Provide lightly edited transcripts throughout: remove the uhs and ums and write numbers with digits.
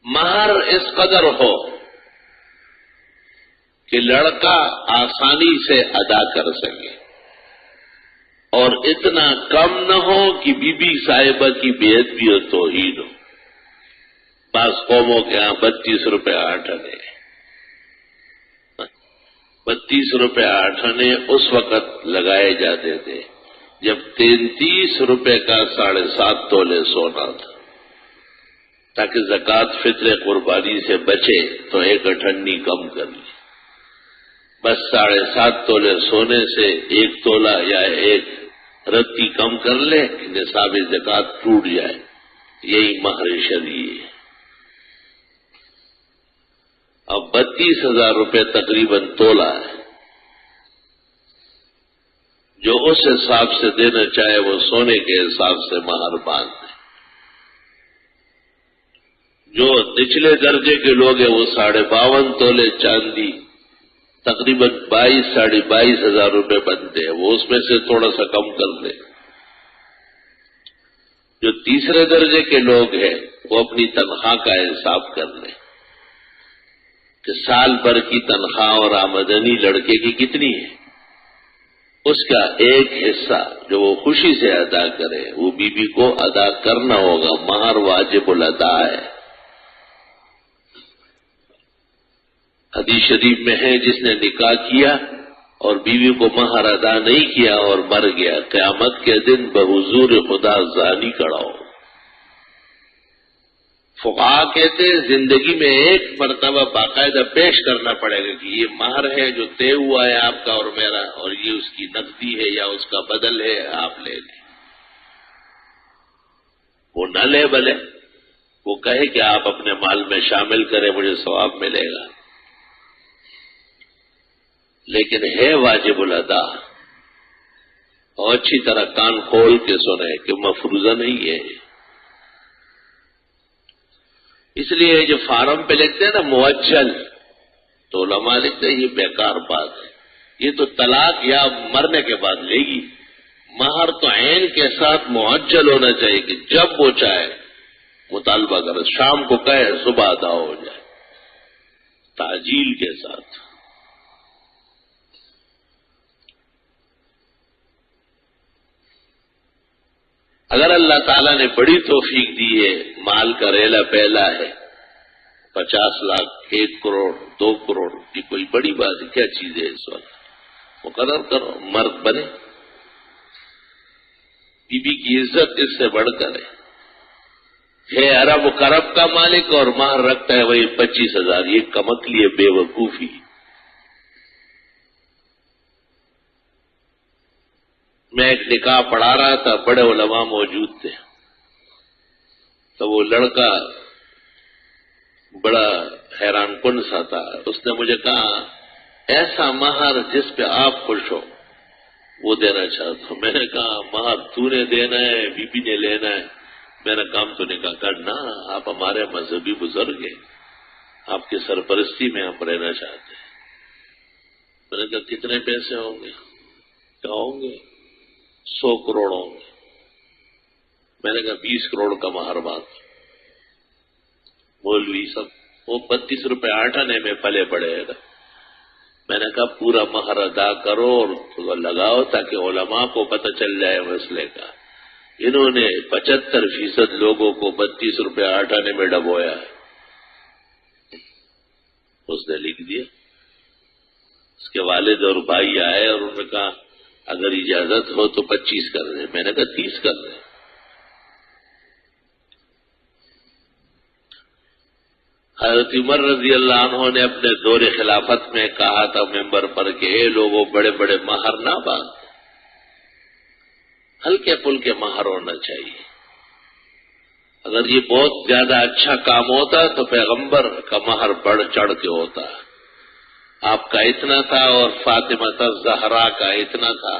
مہر اس قدر ہو کہ لڑکا آسانی سے ادا کر سکے، اور اتنا کم نہ ہو کہ بی بی صاحبہ کی بے ادبی اور توہین ہو۔ بعض قوموں کے ہاں 32 روپے 8 آنے، 32 روپے 8 آنے اس وقت لگائے جاتے تھے جب 33 روپے کا 7.5 تولے سونا تھا، تاکہ زکوٰۃ فطر قربانی سے بچے تو 1 اٹھنی کم کر لی۔ بس 7.5 تولے سونے سے 1 تولہ یا 1 رتی کم کر لے، نصاب زکوٰۃ ٹوٹ جائے، یہی مہر شرعی ہے۔ اب 32,000 روپے تقریباً تولہ ہے، جو اس حساب سے دینا چاہے وہ سونے کے حساب سے مہر باندھ دے۔ جو نچلے درجے کے لوگ ہیں وہ 52.5 تولے چاندی تقریباً 22,000 روپے بنتے ہیں، وہ اس میں سے تھوڑا سا کم کر دے۔ جو تیسرے درجے کے لوگ ہیں وہ اپنی تنخواہ کا حساب کر لیں کہ سال بھر کی تنخواہ اور آمدنی لڑکے کی کتنی ہے، اس کا ایک حصہ جو وہ خوشی سے ادا کرے وہ بیوی کو ادا کرنا ہوگا۔ مہر واجب الادا ہے۔ حدیث شریف میں ہے جس نے نکاح کیا اور بیوی کو مہر ادا نہیں کیا اور مر گیا، قیامت کے دن بحضور خدا زانی کھڑا ہو۔ فقہا کہتے ہیں زندگی میں ایک مرتبہ باقاعدہ پیش کرنا پڑے گا کہ یہ مہر ہے جو طے ہوا ہے آپ کا اور میرا، اور یہ اس کی نقدی ہے یا اس کا بدل ہے، آپ لے لیں۔ وہ نہ لے بھلے، وہ کہے کہ آپ اپنے مال میں شامل کریں، مجھے ثواب ملے گا، لیکن ہے واجب الادا۔ اور اچھی طرح کان کھول کے سنیں کہ مفروضہ نہیں ہے۔ اس لیے جو فارم پہ لکھتے ہیں نا مؤجل، تو علماء لکھتے ہیں یہ بیکار بات ہے، یہ تو طلاق یا مرنے کے بعد لے گی۔ مہر تو عین کے ساتھ مؤجل ہونا چاہیے کہ جب وہ چاہے مطالبہ کرے، شام کو کہے صبح ادا ہو جائے، تعجیل کے ساتھ۔ اگر اللہ تعالیٰ نے بڑی توفیق دی ہے، مال کا ریلا پہلا ہے، 50 لاکھ، 1 کروڑ، 2 کروڑ، یہ کوئی بڑی بات ہے؟ کیا چیز ہے اس وقت؟ مقرر کرو، مرد بنے، بی بی کی عزت اس سے بڑھ کر ہے ارب و کرب کا مالک اور مہر رکھتا ہے وہی 25,000، یہ کمکلی بے وقوفی۔ میں ایک نکاح پڑھا رہا تھا، بڑے علماء موجود تھے، تو وہ لڑکا بڑا حیران کن سا تھا۔ اس نے مجھے کہا ایسا مہر جس پہ آپ خوش ہو وہ دینا چاہتا ہوں۔ میں نے کہا مہر تو نے دینا ہے، بی بی نے لینا ہے، میرا کام تو نکاح کرنا، آپ ہمارے مذہبی بزرگ ہیں، آپ کی سرپرستی میں ہم رہنا چاہتے ہیں۔ میں نے کہا کتنے پیسے ہوں گے؟ کیا ہوں گے؟ 100 کروڑ ہوں گے۔ میں نے کہا 20 کروڑ کا مہر بات۔ مولوی سب وہ 32 روپے 8 آنے میں پلے پڑے گا۔ میں نے کہا پورا مہر ادا کرو اور لگاؤ تاکہ علماء کو پتہ چل جائے مسئلے کا۔ انہوں نے 75% لوگوں کو 32 روپے 8 آنے میں ڈبویا ہے۔ اس نے لکھ دیا۔ اس کے والد اور بھائی آئے اور انہوں نے کہا اگر اجازت ہو تو 25 کر دیں۔ میں نے کہا 30 کر دیں۔ حضرت عمر رضی اللہ عنہ نے اپنے دور خلافت میں کہا تھا ممبر پر کہ اے لوگوں بڑے بڑے مہر نہ باندھ، ہلکے پھلکے مہر ہونا چاہیے۔ اگر یہ بہت زیادہ اچھا کام ہوتا تو پیغمبر کا مہر بڑھ چڑھ کے ہوتا۔ آپ کا اتنا تھا اور فاطمہ الزہرا کا اتنا تھا۔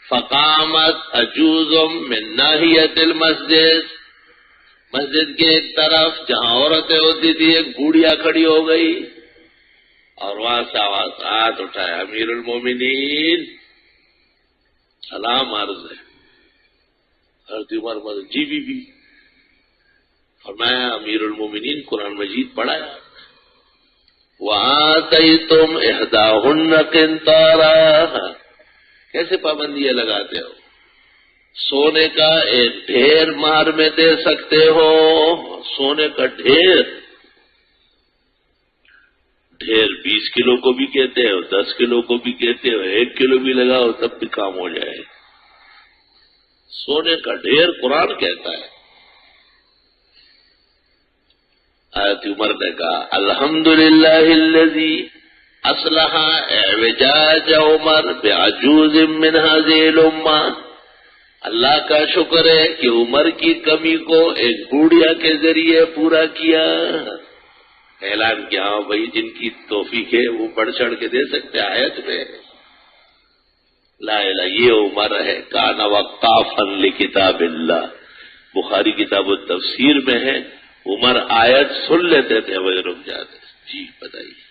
فقامت عجوز من ناحیت المسجد، مسجد کے ایک طرف جہاں عورتیں ہوتی تھی ایک بوڑھیا کھڑی ہو گئی اور وہاں سے آواز ہاتھ اٹھایا امیر المومنین سلام عرض ہے۔ حضرت عمر جی بی بی، اور فرمایا امیر المومنین قرآن مجید پڑھایا، وَآتَيْتُمْ إِحْدَاهُنَّ قِنْطَارًا، کیسے پابندیاں لگاتے ہو؟ سونے کا ایک ڈھیر مہر میں دے سکتے ہو، سونے کا ڈھیر 20 کلو کو بھی کہتے ہو، 10 کلو کو بھی کہتے ہو، 1 کلو بھی لگاؤ تب بھی کام ہو جائے۔ سونے کا ڈھیر قرآن کہتا ہے۔ حضرت عمر نے کہا الحمدللہ الذی اصلح اعوجاج عمر بعجوز من هذه الامہ، اللہ کا شکر ہے کہ عمر کی کمی کو ایک بوڑھیا کے ذریعے پورا کیا۔ اعلان کیا ہاں بھائی جن کی توفیق ہے وہ بڑھ چڑھ کے دے سکتے آیت میں۔ لا الہ، یہ عمر ہے کان وقافا لکتاب اللہ، بخاری کتاب التفسیر میں ہے، عمر آیت سن لیتے تھے وہ رک جاتے۔ جی بتائیے۔